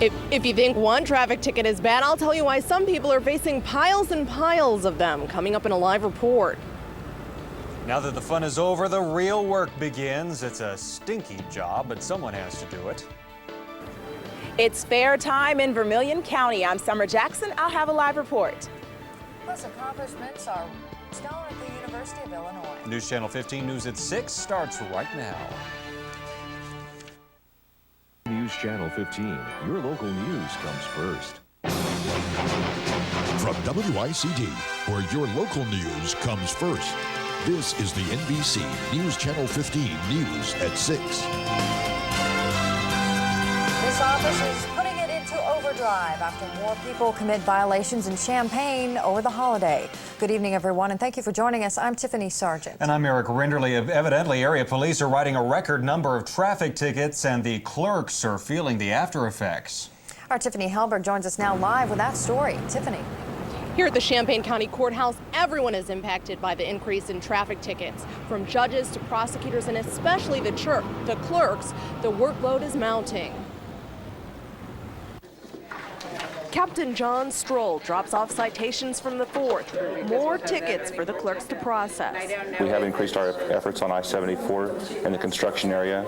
If you think one traffic ticket is bad, I'll tell you why some people are facing piles and piles of them. Coming up in a live report. Now that the fun is over, the real work begins. It's a stinky job, but someone has to do it. It's fair time in Vermilion County. I'm Summer Jackson. I'll have a live report. Plus, accomplishments are known at the University of Illinois. News Channel 15 News at 6 starts right now. News Channel 15, your local news comes first. From WICD, where your local news comes first, this is the NBC News Channel 15 News at 6. This office is putting it into overdrive after more people commit violations in Champaign over the holiday. Good evening, everyone, and thank you for joining us. I'm Tiffany Sargent. And I'm Eric Rinderly. Evidently, area police are writing a record number of traffic tickets, and the clerks are feeling the after effects. Our Tiffany Helberg joins us now live with that story. Tiffany. Here at the Champaign County Courthouse, everyone is impacted by the increase in traffic tickets. From judges to prosecutors and especially the clerks, the workload is mounting. Captain John Stroll drops off citations from the 4th. More tickets for the clerks to process. We have increased our efforts on I-74 in the construction area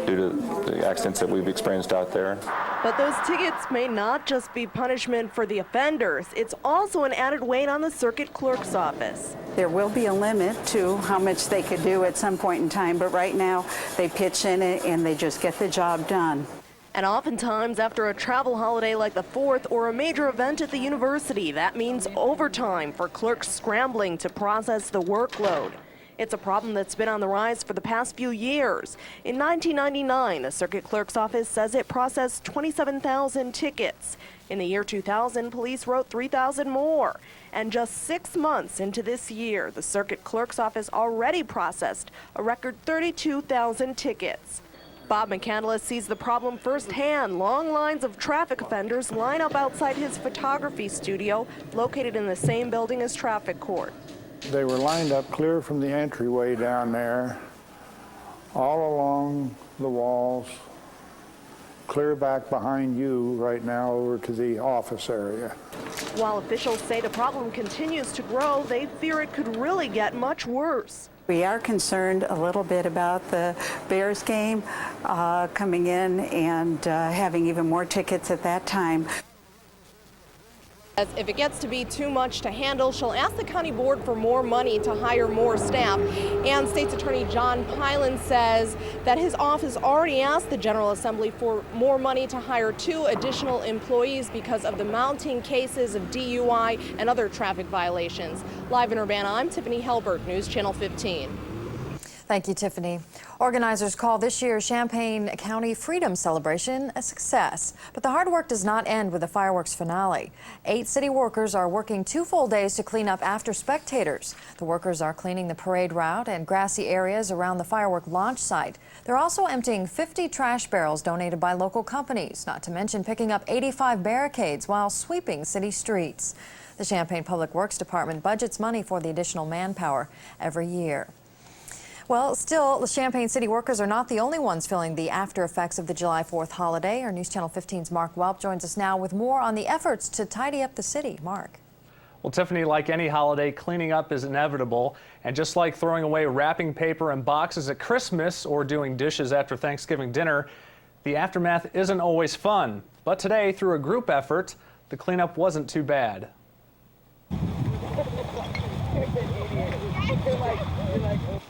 due to the accidents that we've experienced out there. But those tickets may not just be punishment for the offenders. It's also an added weight on the circuit clerk's office. There will be a limit to how much they could do at some point in time, but right now they pitch in it and they just get the job done. And oftentimes after a travel holiday like the 4th or a major event at the university, that means overtime for clerks scrambling to process the workload. It's a problem that's been on the rise for the past few years. In 1999, the circuit clerk's office says it processed 27,000 tickets. In the year 2000, police wrote 3,000 more. And just 6 months into this year, the circuit clerk's office already processed a record 32,000 tickets. Bob McCandless sees the problem firsthand. Long lines of traffic offenders line up outside his photography studio, located in the same building as traffic court. They were lined up clear from the entryway down there, all along the walls, clear back behind you right now over to the office area. While officials say the problem continues to grow, they fear it could really get much worse. We are concerned a little bit about the Bears game coming in and having even more tickets at that time. If it gets to be too much to handle, she'll ask the county board for more money to hire more staff. And State's Attorney John Pilen says that his office already asked the General Assembly for more money to hire 2 additional employees because of the mounting cases of DUI and other traffic violations. Live in Urbana, I'm Tiffany Helberg, News Channel 15. Thank you, Tiffany. Organizers call this year's Champaign County Freedom Celebration a success. But the hard work does not end with the fireworks finale. 8 city workers are working 2 full days to clean up after spectators. The workers are cleaning the parade route and grassy areas around the firework launch site. They're also emptying 50 trash barrels donated by local companies, not to mention picking up 85 barricades while sweeping city streets. The Champaign Public Works Department budgets money for the additional manpower every year. Well, still, the Champaign city workers are not the only ones feeling the after effects of the July 4th holiday. Our News Channel 15's Mark Welp joins us now with more on the efforts to tidy up the city. Mark. Well, Tiffany, like any holiday, cleaning up is inevitable. And just like throwing away wrapping paper and boxes at Christmas or doing dishes after Thanksgiving dinner, the aftermath isn't always fun. But today, through a group effort, the cleanup wasn't too bad.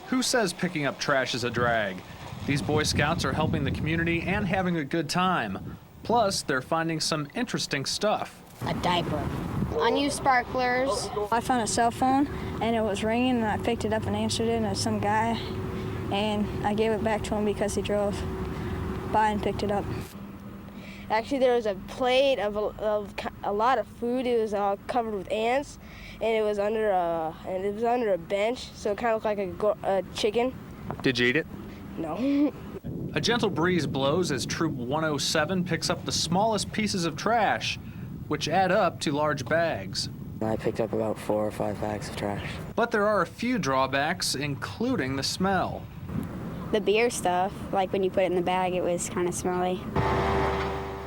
Who says picking up trash is a drag? These Boy Scouts are helping the community and having a good time. Plus, they're finding some interesting stuff. A diaper. Unused sparklers. I found a cell phone and it was ringing and I picked it up and answered it, and it was some guy, and I gave it back to him because he drove by and picked it up. Actually, there was a plate of a lot of food. It was all covered with ants, and it was under a bench, so it kind of looked like a chicken. Did you eat it? No. A gentle breeze blows as Troop 107 picks up the smallest pieces of trash, which add up to large bags. I picked up about 4 or 5 bags of trash. But there are a few drawbacks, including the smell. The beer stuff, like when you put it in the bag, it was kind of smelly.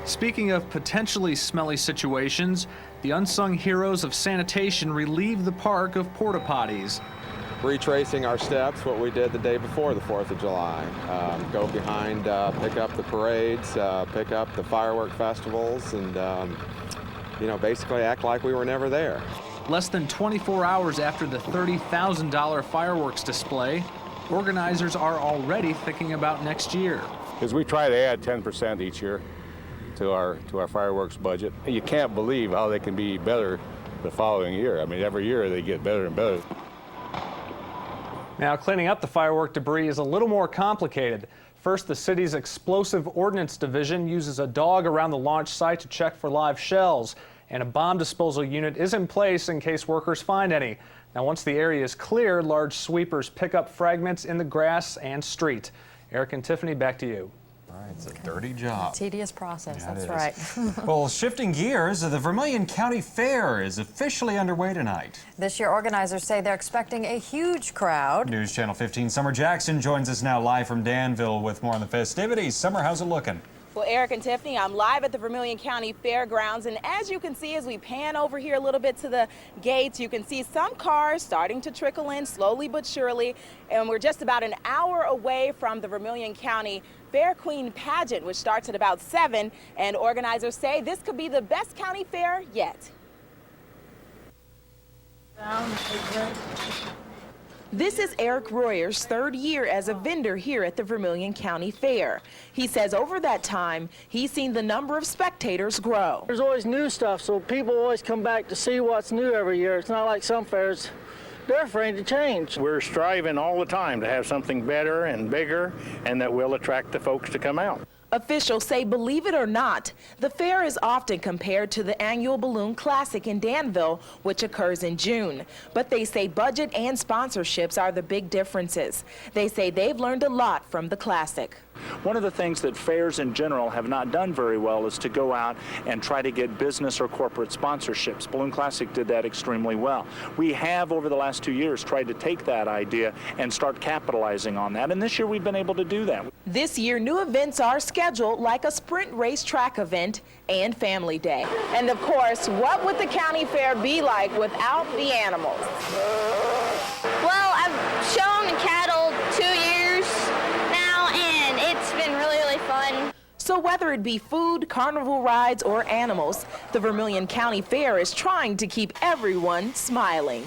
Speaking of potentially smelly situations, the unsung heroes of sanitation relieve the park of porta potties. Retracing our steps, what we did the day before the 4th of July. Go behind, pick up the parades, pick up the firework festivals, and basically act like we were never there. Less than 24 hours after the $30,000 fireworks display, organizers are already thinking about next year. Because we try to add 10% each year to our fireworks budget. You can't believe how they can be better the following year. I mean, every year they get better and better. Now, cleaning up the firework debris is a little more complicated. First, the city's Explosive Ordnance Division uses a dog around the launch site to check for live shells, and a bomb disposal unit is in place in case workers find any. Now, once the area is clear, large sweepers pick up fragments in the grass and street. Eric and Tiffany, back to you. All right, it's a dirty job. Tedious process, Yeah, that's right. Well, shifting gears, the Vermilion County Fair is officially underway tonight. This year, organizers say they're expecting a huge crowd. News Channel 15 Summer Jackson joins us now live from Danville with more on the festivities. Summer, how's it looking? Well, Eric and Tiffany, I'm live at the Vermilion County Fairgrounds, and as you can see, as we pan over here a little bit to the gates, you can see some cars starting to trickle in slowly but surely, and we're just about an hour away from the Vermilion County Fair Queen pageant, which starts at about 7, and organizers say this could be the best county fair yet. This is Eric Royer's 3rd year as a vendor here at the Vermilion County Fair. He says over that time, he's seen the number of spectators grow. There's always new stuff, so people always come back to see what's new every year. It's not like some fairs. They're afraid to change. We're striving all the time to have something better and bigger and that will attract the folks to come out. Officials say, believe it or not, the fair is often compared to the annual Balloon Classic in Danville, which occurs in June. But they say budget and sponsorships are the big differences. They say they've learned a lot from the Classic. One of the things that fairs in general have not done very well is to go out and try to get business or corporate sponsorships. Balloon Classic did that extremely well. We have, over the last 2 years, tried to take that idea and start capitalizing on that, and this year we've been able to do that. This year, new events are scheduled, like a sprint race track event and Family Day. And of course, what would the county fair be like without the animals? Well, I've shown cattle 2 years now, and it's been really, really fun. So whether it be food, carnival rides, or animals, the Vermilion County Fair is trying to keep everyone smiling.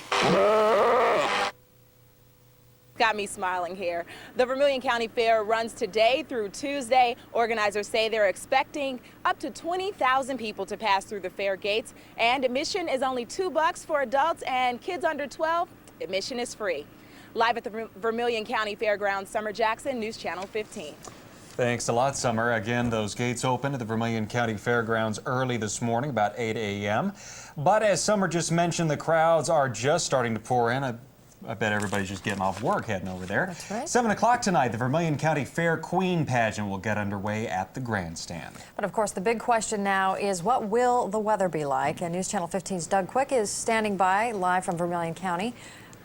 Got me smiling here. The Vermilion County Fair runs today through Tuesday. Organizers say they're expecting up to 20,000 people to pass through the fair gates, and admission is only $2 for adults, and kids under 12, admission is free. Live at the Vermilion County Fairgrounds, Summer Jackson, News Channel 15. Thanks a lot, Summer. Again, those gates opened at the Vermilion County Fairgrounds early this morning, about 8 a.m. But as Summer just mentioned, the crowds are just starting to pour in. I bet everybody's just getting off work heading over there. That's right. 7 o'clock tonight, the Vermilion County Fair Queen pageant will get underway at the grandstand. But of course, the big question now is, what will the weather be like? And News Channel 15's Doug Quick is standing by live from Vermilion County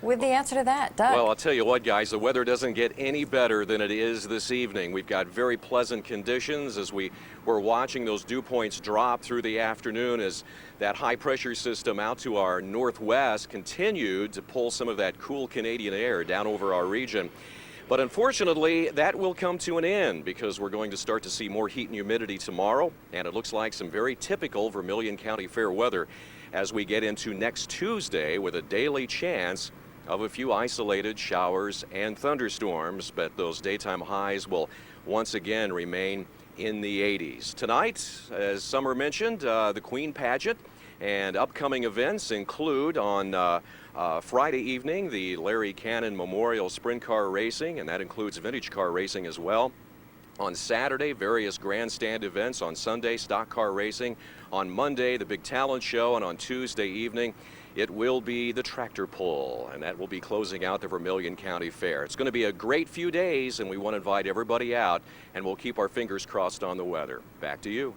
with the answer to that. Doug. Well, I'll tell you what, guys, the weather doesn't get any better than it is this evening. We've got very pleasant conditions as we're watching those dew points drop through the afternoon as that high pressure system out to our northwest continued to pull some of that cool Canadian air down over our region. But unfortunately, that will come to an end because we're going to start to see more heat and humidity tomorrow, and it looks like some very typical Vermilion County Fair weather as we get into next Tuesday with a daily chance of a few isolated showers and thunderstorms, but those daytime highs will once again remain in the 80s. Tonight, as Summer mentioned, the Queen pageant and upcoming events include on Friday evening the Larry Cannon Memorial Sprint Car Racing, and that includes vintage car racing as well. On Saturday, various grandstand events. On Sunday, stock car racing. On Monday, the big talent show, and on Tuesday evening, it will be the tractor pull, and that will be closing out the Vermilion County Fair. It's going to be a great few days, and we want to invite everybody out, and we'll keep our fingers crossed on the weather. Back to you.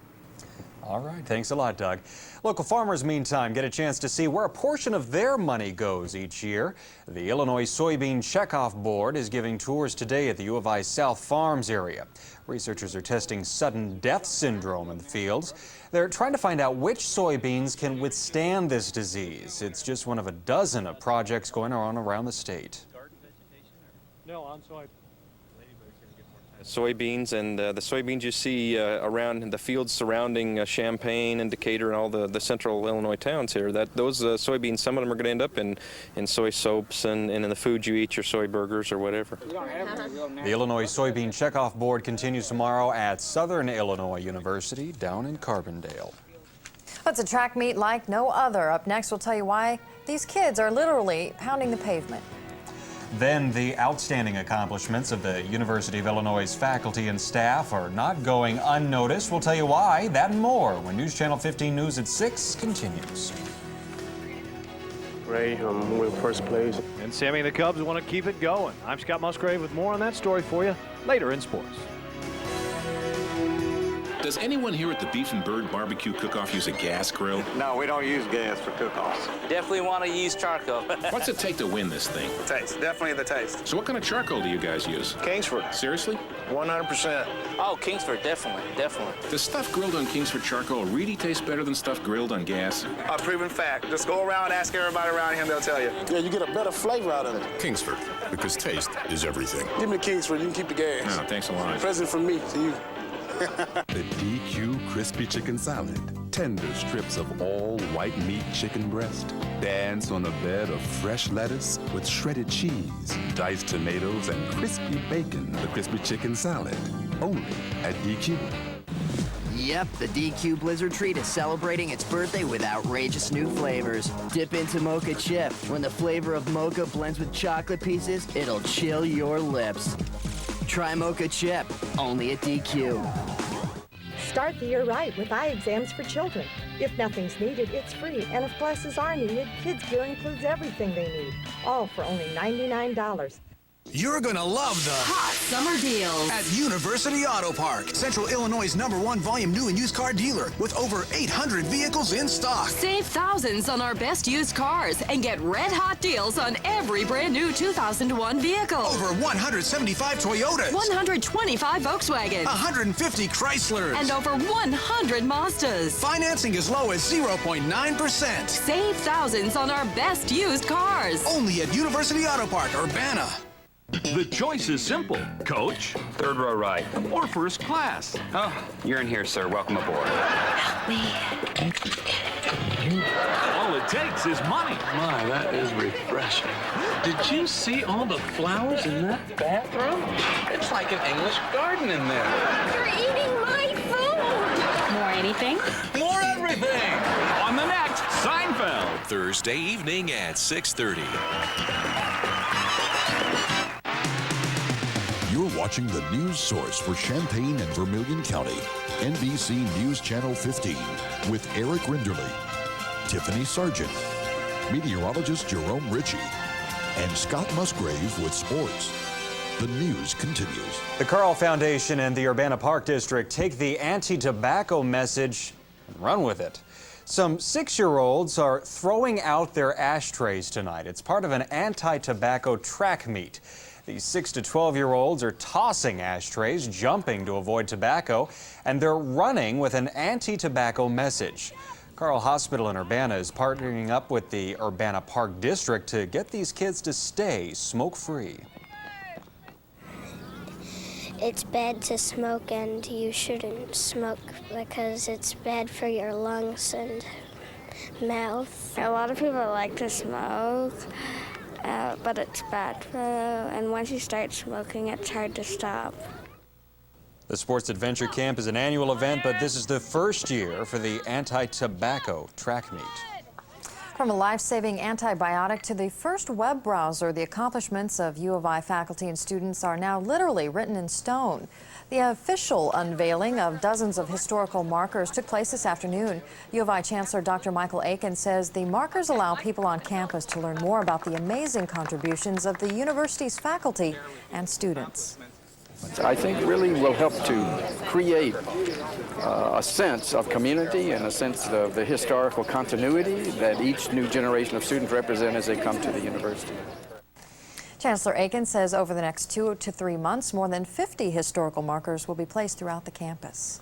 All right, thanks a lot, Doug. Local farmers, meantime, get a chance to see where a portion of their money goes each year. The Illinois Soybean Checkoff Board is giving tours today at the U of I South Farms area. Researchers are testing sudden death syndrome in the fields. They're trying to find out which soybeans can withstand this disease. It's just one of a dozen of projects going on around the state. No, on soy. Soybeans, and the soybeans you see around the fields surrounding Champaign and Decatur and all the central Illinois towns here, those soybeans, some of them are going to end up in soy soaps and in the food you eat, your soy burgers or whatever. The Illinois Soybean Checkoff Board continues tomorrow at Southern Illinois University down in Carbondale. It's a track meet like no other. Up next, we'll tell you why these kids are literally pounding the pavement. Then the outstanding accomplishments of the University of Illinois' faculty and staff are not going unnoticed. We'll tell you why, that and more when News Channel 15 News at 6 continues. Ray, we're first place. And Sammy and the Cubs want to keep it going. I'm Scott Musgrave with more on that story for you later in sports. Does anyone here at the Beef and Bird Barbecue Cook-Off use a gas grill? No, we don't use gas for cook-offs. Definitely want to use charcoal. What's it take to win this thing? The taste, definitely the taste. So what kind of charcoal do you guys use? Kingsford. Seriously? 100%. Oh, Kingsford, definitely. Does stuff grilled on Kingsford charcoal really taste better than stuff grilled on gas? A proven fact. Just go around and ask everybody around here and they'll tell you. Yeah, you get a better flavor out of it. Kingsford, because taste is everything. Give me the Kingsford, you can keep the gas. No, thanks a lot. Present from me to you. The DQ Crispy Chicken Salad. Tender strips of all white meat chicken breast. Dance on a bed of fresh lettuce with shredded cheese, diced tomatoes, and crispy bacon. The Crispy Chicken Salad. Only at DQ. Yep, the DQ Blizzard Treat is celebrating its birthday with outrageous new flavors. Dip into Mocha Chip. When the flavor of mocha blends with chocolate pieces, it'll chill your lips. Try Mocha Chip, only at DQ. Start the year right with eye exams for children. If nothing's needed, it's free. And if glasses are needed, Kids Gear includes everything they need. All for only $99. You're gonna love the hot summer deals at University Auto Park, Central Illinois' #1 volume new and used car dealer with over 800 vehicles in stock. Save thousands on our best used cars and get red hot deals on every brand new 2001 vehicle. Over 175 Toyotas, 125 Volkswagens, 150 Chryslers, and over 100 Mazdas. Financing as low as 0.9%. Save thousands on our best used cars. Only at University Auto Park, Urbana. The choice is simple. Coach, third row right, or first class. Oh, you're in here, sir. Welcome aboard. Help me. All it takes is money. My, that is refreshing. Did you see all the flowers in that bathroom? It's like an English garden in there. You're eating my food. More anything? More everything. On the next Seinfeld. Thursday evening at 6:30. You're watching the news source for Champaign and Vermilion County, NBC News Channel 15, with Eric Rinderly, Tiffany Sargent, meteorologist Jerome Ritchie, and Scott Musgrave with sports. The news continues. The Carl Foundation and the Urbana Park District take the anti-tobacco message and run with it. Some 6-year-olds are throwing out their ashtrays tonight. It's part of an anti-tobacco track meet. These 6 to 12-year-olds are tossing ashtrays, jumping to avoid tobacco, and they're running with an anti-tobacco message. Carl Hospital in Urbana is partnering up with the Urbana Park District to get these kids to stay smoke-free. It's bad to smoke, and you shouldn't smoke because it's bad for your lungs and mouth. A lot of people like to smoke. But it's bad for you, and once you start smoking, it's hard to stop. The Sports Adventure Camp is an annual event, but this is the first year for the anti-tobacco track meet. From a life-saving antibiotic to the first web browser, the accomplishments of U of I faculty and students are now literally written in stone. The official unveiling of dozens of historical markers took place this afternoon. U of I Chancellor Dr. Michael Aiken says the markers allow people on campus to learn more about the amazing contributions of the university's faculty and students. I think really will help to create a sense of community and a sense of the historical continuity that each new generation of students represent as they come to the university. Chancellor Aiken says over the next 2 to 3 months, more than 50 historical markers will be placed throughout the campus.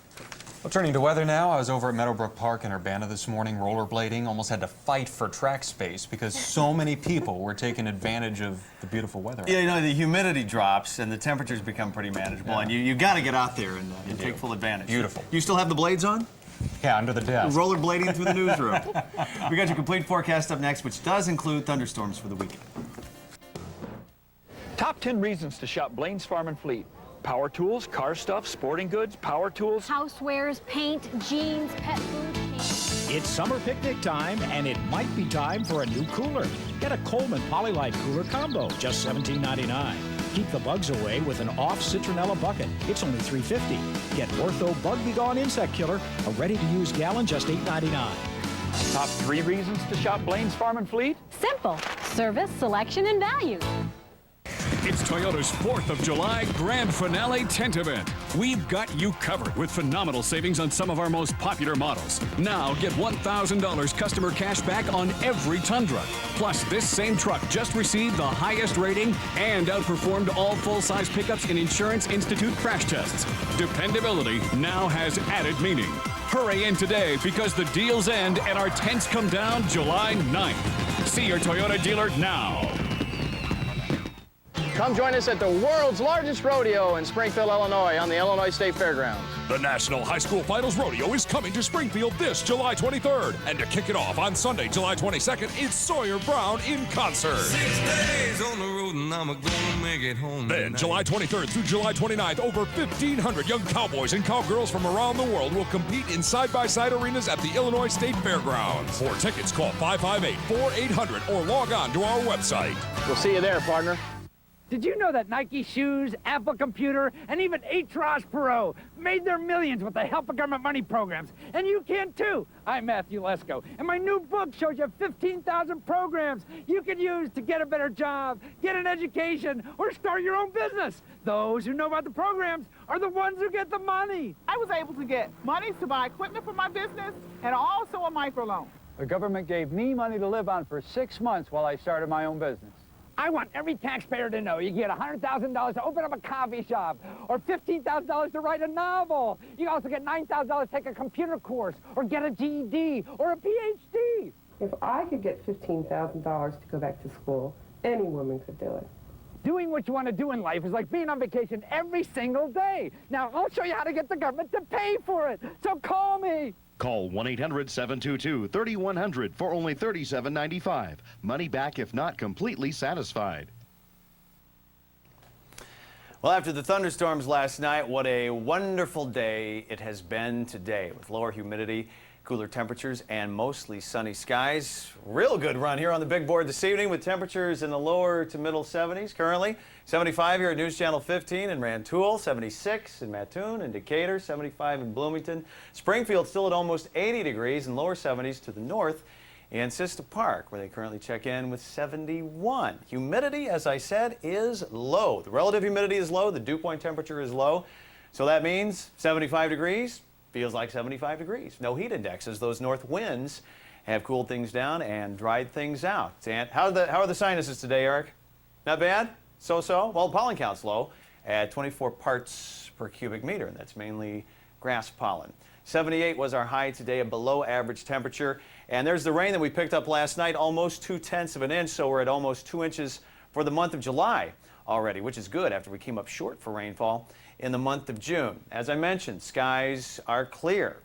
Well, turning to weather now, I was over at Meadowbrook Park in Urbana this morning, rollerblading. Almost had to fight for track space because so many people were taking advantage of the beautiful weather. Yeah, you know, the humidity drops and the temperatures become pretty manageable, and you got to get out there and take full advantage. Beautiful. You still have the blades on? Yeah, under the desk. Rollerblading through the newsroom. We got your complete forecast up next, which does include thunderstorms for the weekend. Top 10 reasons to shop Blaine's Farm and Fleet. Power tools, car stuff, sporting goods, power tools. Housewares, paint, jeans, pet food, candy. It's summer picnic time, and it might be time for a new cooler. Get a Coleman Polylife Cooler Combo, just $17.99. Keep the bugs away with an off citronella bucket. It's only $3.50. Get Ortho Bug Be Gone Insect Killer, a ready-to-use gallon, just $8.99. Top 3 reasons to shop Blaine's Farm and Fleet. Simple. Service, selection, and value. It's Toyota's 4th of July Grand Finale Tent Event. We've got you covered with phenomenal savings on some of our most popular models. Now get $1,000 customer cash back on every Tundra. Plus, this same truck just received the highest rating and outperformed all full-size pickups in Insurance Institute crash tests. Dependability now has added meaning. Hurry in today because the deals end and our tents come down July 9th. See your Toyota dealer now. Come join us at the world's largest rodeo in Springfield, Illinois on the Illinois State Fairgrounds. The National High School Finals Rodeo is coming to Springfield this July 23rd. And to kick it off on Sunday, July 22nd, it's Sawyer Brown in concert. 6 days on the road and I'm gonna make it home Then tonight. July 23rd through July 29th, over 1,500 young cowboys and cowgirls from around the world will compete in side-by-side arenas at the Illinois State Fairgrounds. For tickets, call 558-4800 or log on to our website. We'll see you there, partner. Did you know that Nike shoes, Apple Computer, and even Atros Pro made their millions with the help of government money programs? And you can too. I'm Matthew Lesko, and my new book shows you 15,000 programs you can use to get a better job, get an education, or start your own business. Those who know about the programs are the ones who get the money. I was able to get money to buy equipment for my business and also a microloan. The government gave me money to live on for 6 months while I started my own business. I want every taxpayer to know you get $100,000 to open up a coffee shop, or $15,000 to write a novel. You also get $9,000 to take a computer course, or get a GED, or a PhD. If I could get $15,000 to go back to school, any woman could do it. Doing what you want to do in life is like being on vacation every single day. Now, I'll show you how to get the government to pay for it, so call me. Call 1-800-722-3100 for only $37.95. Money back if not completely satisfied. Well, after the thunderstorms last night, what a wonderful day it has been today with lower humidity, cooler temperatures, and mostly sunny skies. Real good run here on the big board this evening with temperatures in the lower to middle 70s currently. 75 here at News Channel 15 in Rantoul, 76 in Mattoon and Decatur, 75 in Bloomington. Springfield still at almost 80 degrees and lower 70s to the north. And Sister Park, where they currently check in with 71. Humidity, as I said, is low. The relative humidity is low. The dew point temperature is low. So that means 75 degrees feels like 75 degrees. No heat indexes. Those north winds have cooled things down and dried things out. And how are the sinuses today, Eric? Not bad? So-so? Well, pollen count's low at 24 parts per cubic meter, and that's mainly grass pollen. 78 was our high today, a below average temperature. And there's the rain that we picked up last night, almost 0.2 of an inch, so we're at almost 2 inches for the month of July already, which is good after we came up short for rainfall in the month of June. As I mentioned, skies are clear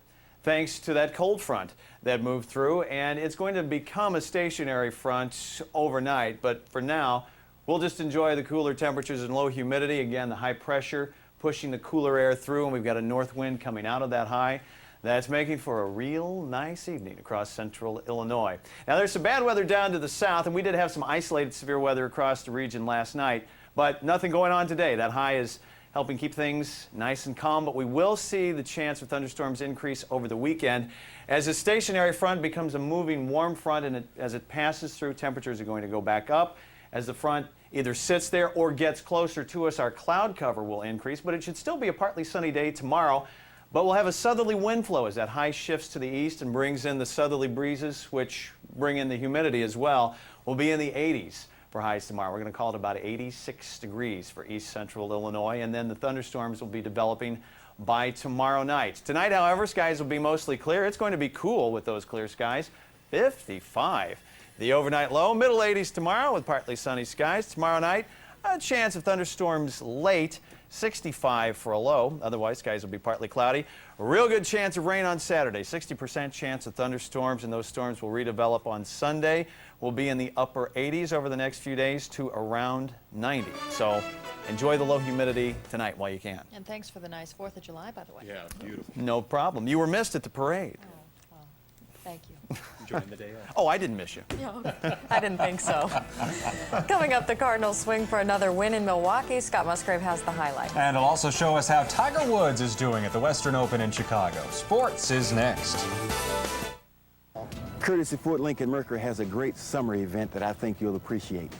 thanks to that cold front that moved through, and it's going to become a stationary front overnight, but for now, we'll just enjoy the cooler temperatures and low humidity. Again, the high pressure pushing the cooler air through, and we've got a north wind coming out of that high. That's making for a real nice evening across central Illinois. Now, there's some bad weather down to the south, and we did have some isolated severe weather across the region last night, but nothing going on today. That high is helping keep things nice and calm, but we will see the chance of thunderstorms increase over the weekend. As a stationary front becomes a moving warm front, and as it passes through, temperatures are going to go back up. As the front either sits there or gets closer to us, our cloud cover will increase, but it should still be a partly sunny day tomorrow. But we'll have a southerly wind flow as that high shifts to the east and brings in the southerly breezes, which bring in the humidity as well. We'll be in the 80s for highs tomorrow. We're going to call it about 86 degrees for east central Illinois, and then the thunderstorms will be developing by tomorrow night. Tonight, however, skies will be mostly clear. It's going to be cool with those clear skies, 55. The overnight low, middle 80s tomorrow with partly sunny skies. Tomorrow night, a chance of thunderstorms late, 65 for a low. Otherwise, skies will be partly cloudy. A real good chance of rain on Saturday, 60% chance of thunderstorms, and those storms will redevelop on Sunday. We'll be in the upper 80s over the next few days to around 90. So enjoy the low humidity tonight while you can. And thanks for the nice 4th of July, by the way. Yeah, beautiful. No problem. You were missed at the parade. Oh, well, thank you. Enjoying the day off. Oh, I didn't miss you. No, I didn't think so. Coming up, the Cardinals swing for another win in Milwaukee. Scott Musgrave has the highlights. And it'll also show us how Tiger Woods is doing at the Western Open in Chicago. Sports is next. Courtesy Ford Lincoln Mercury has a great summer event that I think you'll appreciate.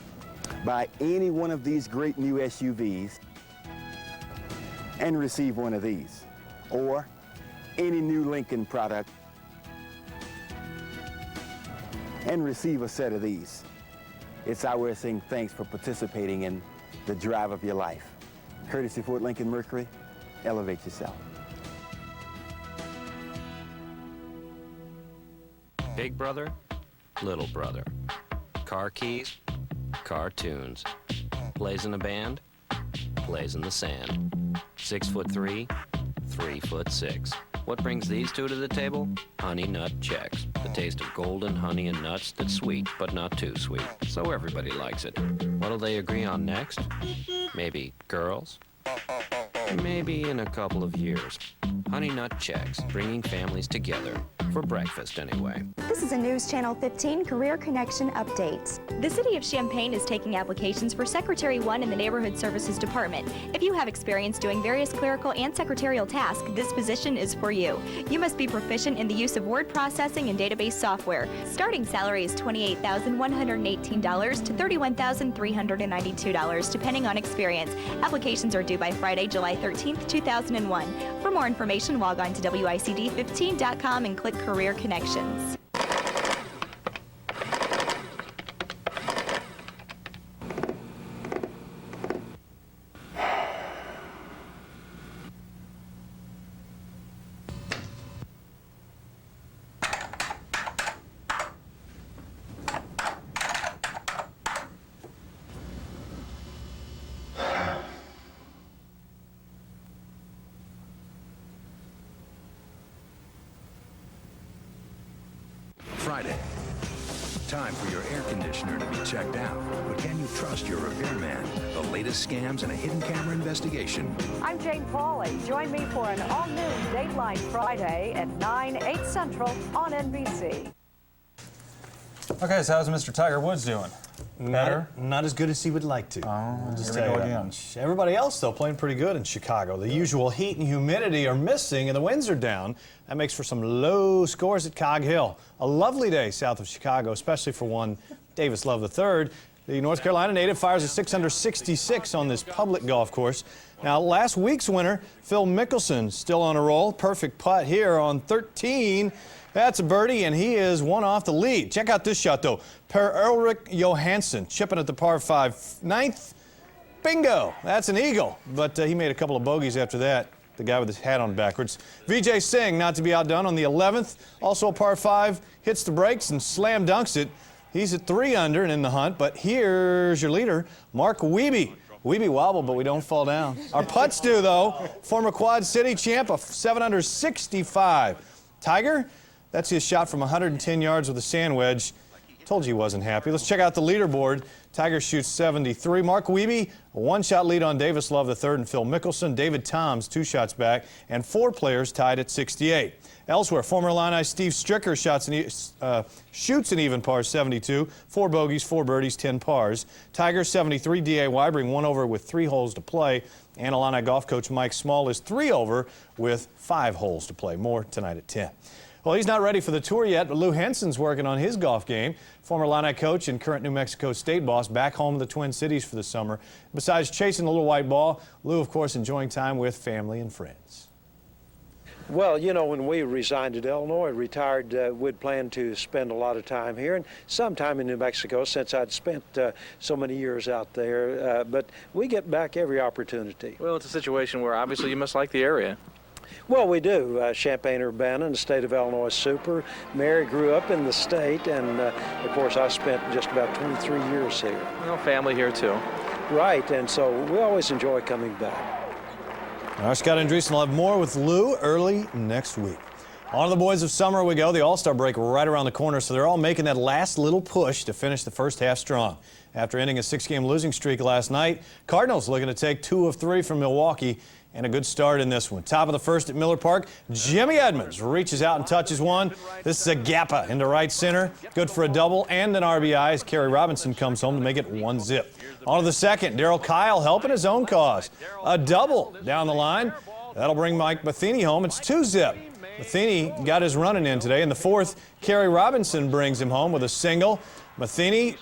Buy any one of these great new SUVs and receive one of these, or any new Lincoln product and receive a set of these. It's our way of saying thanks for participating in the drive of your life. Courtesy Ford Lincoln Mercury, elevate yourself. Big brother, little brother. Car keys, cartoons. Plays in a band, plays in the sand. 6'3", 3'6". What brings these two to the table? Honey Nut Chex. The taste of golden honey and nuts that's sweet, but not too sweet. So everybody likes it. What'll they agree on next? Maybe girls? Maybe in a couple of years. Honey Nut Chex, bringing families together. For breakfast, anyway. This is a News Channel 15 Career Connection update. The City of Champaign is taking applications for Secretary 1 in the Neighborhood Services Department. If you have experience doing various clerical and secretarial tasks, this position is for you. You must be proficient in the use of word processing and database software. Starting salary is $28,118 to $31,392, depending on experience. Applications are due by Friday, July 13th, 2001. For more information, log on to WICD15.com and click Career Connections. Friday. Time for your air conditioner to be checked out. But can you trust your repairman? The latest scams and a hidden camera investigation. I'm Jane Pauley. Join me for an all-new Dateline Friday at 9, 8 Central on NBC. Okay, so how's Mr. Tiger Woods doing? Better? Not as good as he would like to. Oh, Just here we tell go you again. that. Everybody else, though, playing pretty good in Chicago. The usual heat and humidity are missing, and the winds are down. That makes for some low scores at Cog Hill. A lovely day south of Chicago, especially for one Davis Love III. The North Carolina native fires a 666 on this public golf course. Now, last week's winner, Phil Mickelson, still on a roll. Perfect putt here on 13. That's a birdie, and he is one off the lead. Check out this shot, though. Per-Ulrich Johansson chipping at the par 5 9th. Bingo! That's an eagle. But he made a couple of bogeys after that. The guy with his hat on backwards. Vijay Singh, not to be outdone, on the 11th. Also a par 5, hits the brakes and slam dunks it. He's at 3 under and in the hunt. But here's your leader, Mark Wiebe. Wiebe wobble, but we don't fall down. Our putts do, though. Former Quad City champ, a 7 under 65. Tiger? That's his shot from 110 yards with a sand wedge. Told you he wasn't happy. Let's check out the leaderboard. Tiger shoots 73. Mark Wiebe, a one-shot lead on Davis Love III and Phil Mickelson. David Toms, 2 shots back, and 4 players tied at 68. Elsewhere, former Illini Steve Stricker shoots an even par 72. 4 bogeys, 4 birdies, 10 pars. Tiger 73. D.A. Wybring 1 over with 3 holes to play. And Illini golf coach Mike Small is 3 over with 5 holes to play. More tonight at 10. Well, he's not ready for the tour yet, but Lou Henson's working on his golf game. Former Illini coach and current New Mexico State boss back home in the Twin Cities for the summer. Besides chasing the little white ball, Lou, of course, enjoying time with family and friends. Well, you know, when we resigned at Illinois, retired, we'd planned to spend a lot of time here and some time in New Mexico since I'd spent so many years out there. But we get back every opportunity. Well, it's a situation where obviously you must like the area. Well, we do. Champaign-Urbana in the state of Illinois is super. Mary grew up in the state, and of course I spent just about 23 years here. Well, family here too. Right, and so we always enjoy coming back. Our Scott Andreessen will have more with Lou early next week. On to the boys of summer we go. The All-Star break right around the corner, so they're all making that last little push to finish the first half strong. After ending a 6-game losing streak last night, Cardinals looking to take 2 of 3 from Milwaukee, and a good start in this one. Top of the first at Miller Park, Jimmy Edmonds reaches out and touches one. This is a gappa into right center. Good for a double and an RBI as Kerry Robinson comes home to make it 1-0. On to the second, Darryl Kyle helping his own cause. A double down the line. That'll bring Mike Matheny home. It's 2-0. Matheny got his running in today. In the fourth, Kerry Robinson brings him home with a single. Matheny,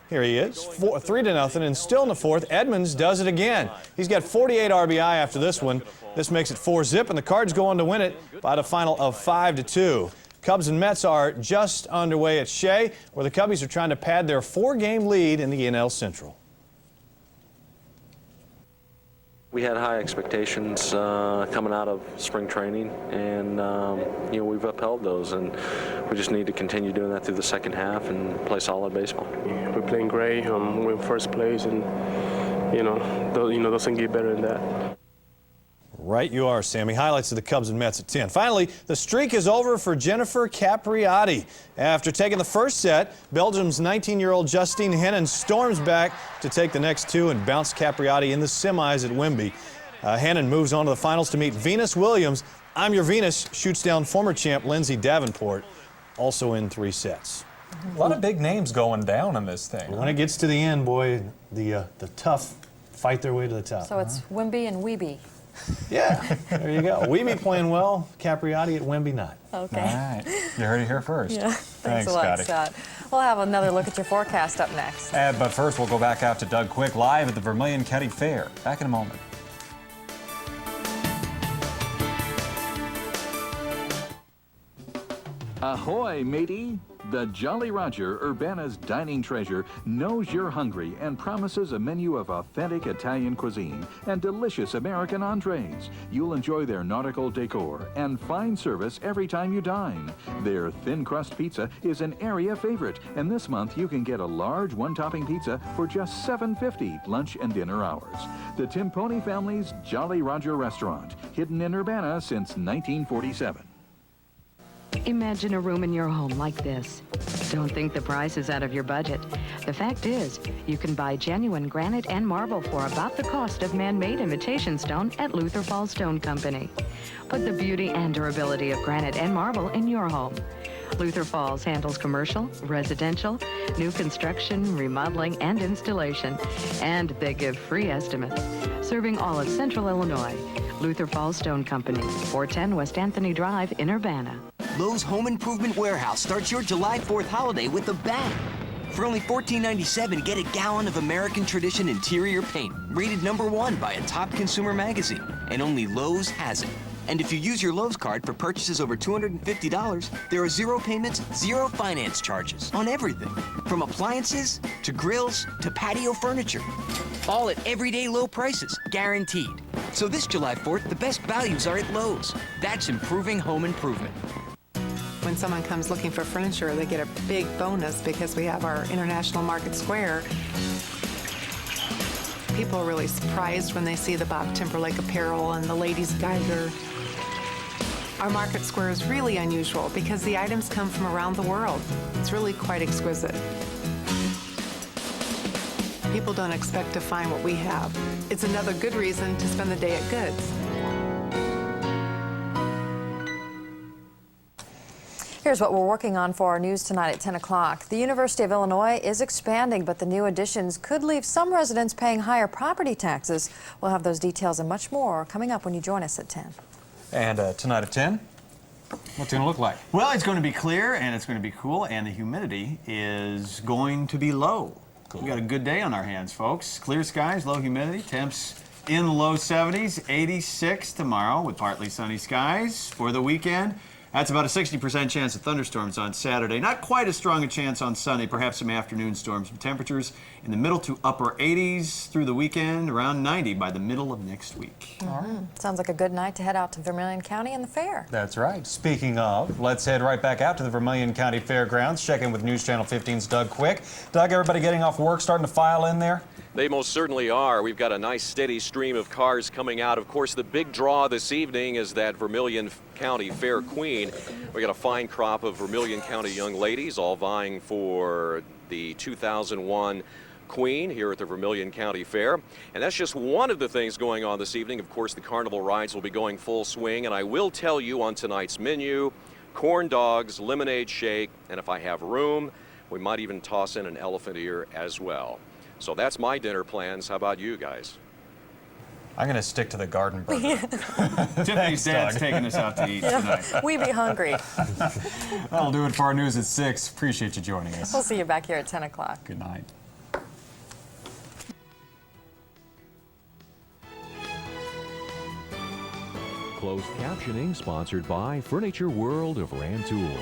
here he is, 3-0, and still in the fourth, Edmonds does it again. He's got 48 RBI after this one. This makes it 4-0, and the Cards go on to win it by the final of 5-2. Cubs and Mets are just underway at Shea, where the Cubbies are trying to pad their 4-game lead in the NL Central. We had high expectations coming out of spring training, and you know, we've upheld those, and we just need to continue doing that through the second half and play solid baseball. We're playing great. We're in first place, and doesn't get better than that. Right you are, Sammy. Highlights of the Cubs and Mets at 10. Finally, the streak is over for Jennifer Capriati. After taking the first set, Belgium's 19-year-old Justine Henin storms back to take the next 2 and bounce Capriati in the semis at Wembley. Henin moves on to the finals to meet Venus Williams. I'm Your Venus shoots down former champ Lindsay Davenport, also in 3 sets. A lot of big names going down in this thing. When it gets to the end, boy, the tough fight their way to the top. So it's Wemby and Weeby. Yeah, there you go. Weeby playing well, Capriati at Wemby not. Okay. All right. You heard it here first. Yeah. Thanks a lot, Scotty. Scott. We'll have another look at your forecast up next. But first, we'll go back out to Doug Quick live at the Vermilion County Fair. Back in a moment. Ahoy, matey! The Jolly Roger, Urbana's dining treasure, knows you're hungry and promises a menu of authentic Italian cuisine and delicious American entrees. You'll enjoy their nautical decor and fine service every time you dine. Their thin crust pizza is an area favorite, and this month you can get a large one-topping pizza for just $7.50 lunch and dinner hours. The Timponi family's Jolly Roger restaurant, hidden in Urbana since 1947. Imagine a room in your home like this. Don't think the price is out of your budget. The fact is, you can buy genuine granite and marble for about the cost of man-made imitation stone at Luther Falls Stone Company. Put the beauty and durability of granite and marble in your home. Luther Falls handles commercial, residential, new construction, remodeling, and installation. And they give free estimates. Serving all of Central Illinois. Luther Falls Stone Company, 410 West Anthony Drive in Urbana. Lowe's Home Improvement Warehouse starts your July 4th holiday with a bang. For only $14.97, get a gallon of American Tradition interior paint, rated #1 by a top consumer magazine, and only Lowe's has it. And if you use your Lowe's card for purchases over $250, there are 0 payments, 0 finance charges on everything, from appliances to grills to patio furniture. All at everyday low prices, guaranteed. So this July 4th, the best values are at Lowe's. That's improving home improvement. When someone comes looking for furniture, they get a big bonus because we have our International Market Square. People are really surprised when they see the Bob Timberlake apparel and the Ladies Geiger. Our Market Square is really unusual because the items come from around the world. It's really quite exquisite. People don't expect to find what we have. It's another good reason to spend the day at Goods. Here's what we're working on for our news tonight at 10 o'clock. The University of Illinois is expanding, but the new additions could leave some residents paying higher property taxes. We'll have those details and much more coming up when you join us at 10. And tonight at 10, what's it going to look like? Well, it's going to be clear, and it's going to be cool, and the humidity is going to be low. We've got a good day on our hands, folks. Clear skies, low humidity, temps in the low 70s, 86 tomorrow with partly sunny skies for the weekend. That's about a 60% chance of thunderstorms on Saturday. Not quite as strong a chance on Sunday, perhaps some afternoon storms. Temperatures in the middle to upper 80s through the weekend, around 90 by the middle of next week. Sounds like a good night to head out to Vermilion County and the fair. That's right. Speaking of, let's head right back out to the Vermilion County Fairgrounds. Check in with News Channel 15's Doug Quick. Doug, everybody getting off work, starting to file in there? They most certainly are. We've got a nice steady stream of cars coming out. Of course, the big draw this evening is that Vermilion County Fair Queen. We got a fine crop of Vermilion County young ladies all vying for the 2001 Queen here at the Vermilion County Fair. And that's just one of the things going on this evening. Of course, the carnival rides will be going full swing. And I will tell you on tonight's menu, corn dogs, lemonade shake, and if I have room, we might even toss in an elephant ear as well. So that's my dinner plans. How about you guys? I'm going to stick to the garden burger. Tiffany's dad's taking us out to eat tonight. We be hungry. That'll do it for our news at 6. Appreciate you joining us. We'll see you back here at 10 o'clock. Good night. Closed captioning sponsored by Furniture World of Rantoul.